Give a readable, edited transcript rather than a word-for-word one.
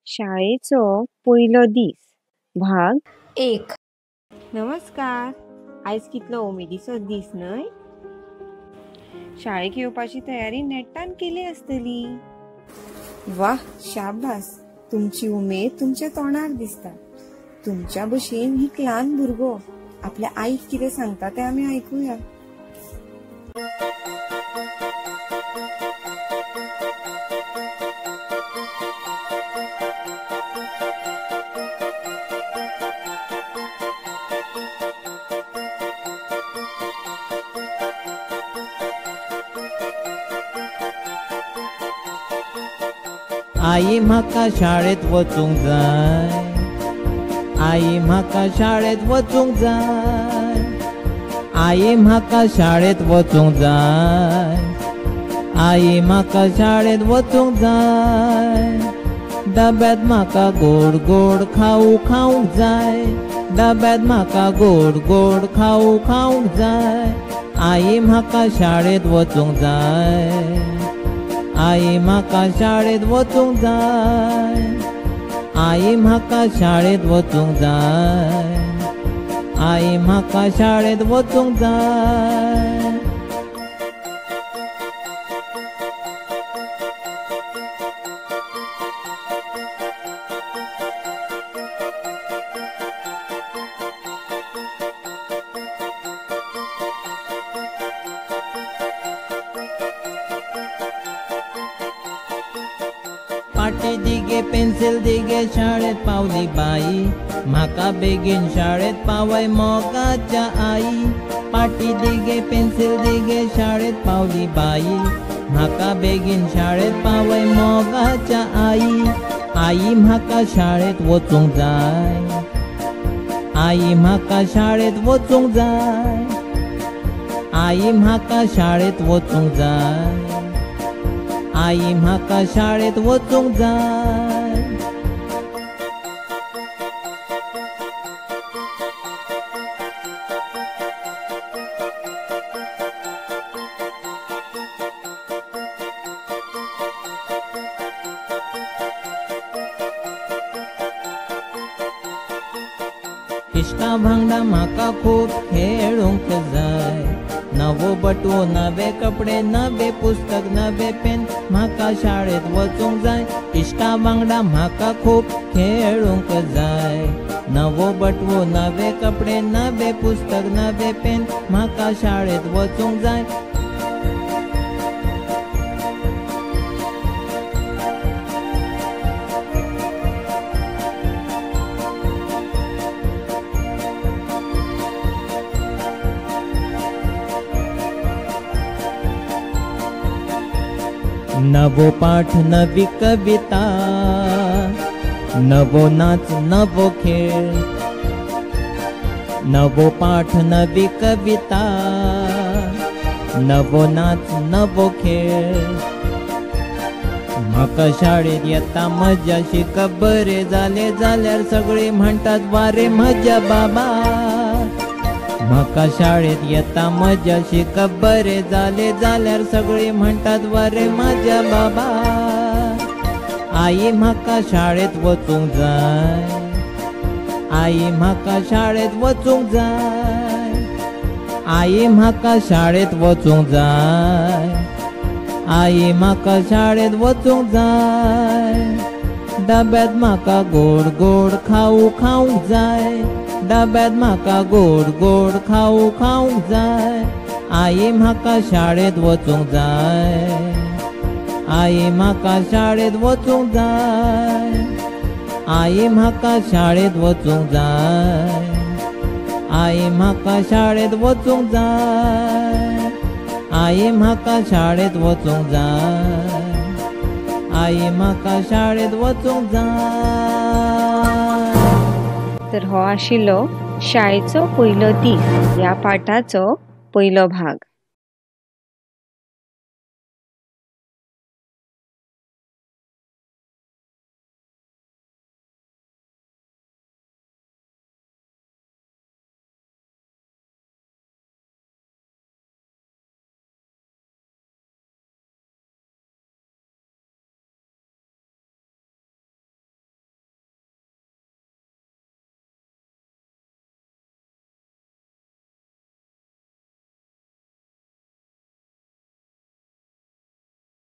शाळेचो पयलो दीस भाग एक। नमस्कार। आयज कितलो उमेदीचो दीस न्हय। शाळेक येवपाची तयारी नेटान केली आसतली। वाह, शाबास, तुमची उमेद तुमच्या तोंडार दिसता। तुमच्या भशेन ही ल्हान भुरगो आपल्या आईक कितें सांगता तें आमी आयकुया। आई म्हाका शाळेत वचूंक जाय, आई म्हाका शाळेत वचूंक जाय, आई म्हाका शाळेत वचूंक जाय, आई म्हाका शाळेत वचूंक जाय। डब्यात म्हाका गोड गोड खाऊ खाऊंक जाय, डब्यात म्हाका गोड गोड खाऊ खाऊंक जाय। आई म्हाका शाळेत वचूंक जाय, आई म्हाका शाळेत वचूंक जाय, आई म्हाका शाळेत वचूंक जाय, आई म्हाका शाळेत वचूंक जाय। पाटी दिगे पेन्सिल दिगे शाळेत पावली बाई, म्हाका बेगीन शाळेत पावय मोगाच्या आई। पाटी दिगे पेन्सिल दिगे शाळेत पावली बाई, म्हाका बेगीन शाळेत पावय मोगाच्या आई। आई म्हाका शाळेत वचूंक जाय, आई म्हाका शाळेत वचूंक जाय, आई म्हाका शाळेत वचूंक जाय, आई म्हाका शाळेत वचूंक जाय। इश्टा वांगडा म्हाका खूब खेळूंक जाय, नवो बटवो नवे कपडे नवे पुस्तक नवे पेन, म्हाका शाळेत वचूंक जाय। इश्टा वांगडा म्हाका खूब खेळूंक जाय, नवो बटवो नवे कपडे नवे पुस्तक नवे पेन, म्हाका शाळेत वचूंक जाय। नवो पाठ नवी कविता, नवो नाच नवो खेळ, नवो पाठ नवी कविता, नवो नाच नवो खेळ। म्हाका शाळेत येता मजा शिकप बरे जाले जाल्यार सगळे म्हणटात वारे म्हज्या बाबा। म्हाका शाळेत येता मजा शिकप बरे जाले जाल्यार सगळे म्हणटात वारे म्हज्या बाबा। आई म्हाका शाळेत वचूंक जाय, आई म्हाका शाळेत वचूंक जाय, आई म्हाका शाळेत वचूंक जाय, आई म्हाका शाळेत वचूंक जाय। डब्यात म्हाका गोड गोड खाऊ खाऊंक जाय, डब्यात म्हाका गोड गोड खाऊ खाऊंक जाय। आई म्हाका शाळेत वचूंक जाय, आई म्हाका शाळेत वचूंक जाय, आई म्हाका शाळेत वचूंक जाय, आई म्हाका शाळेत वचूंक जाय, आई म्हाका शाळेत वचूंक जाय, आई म्हाका शाळेत वचूंक जाय। तर हो आशिल्लो शाळेचो पयलो दीस ह्या पाठाचो पयलो भाग।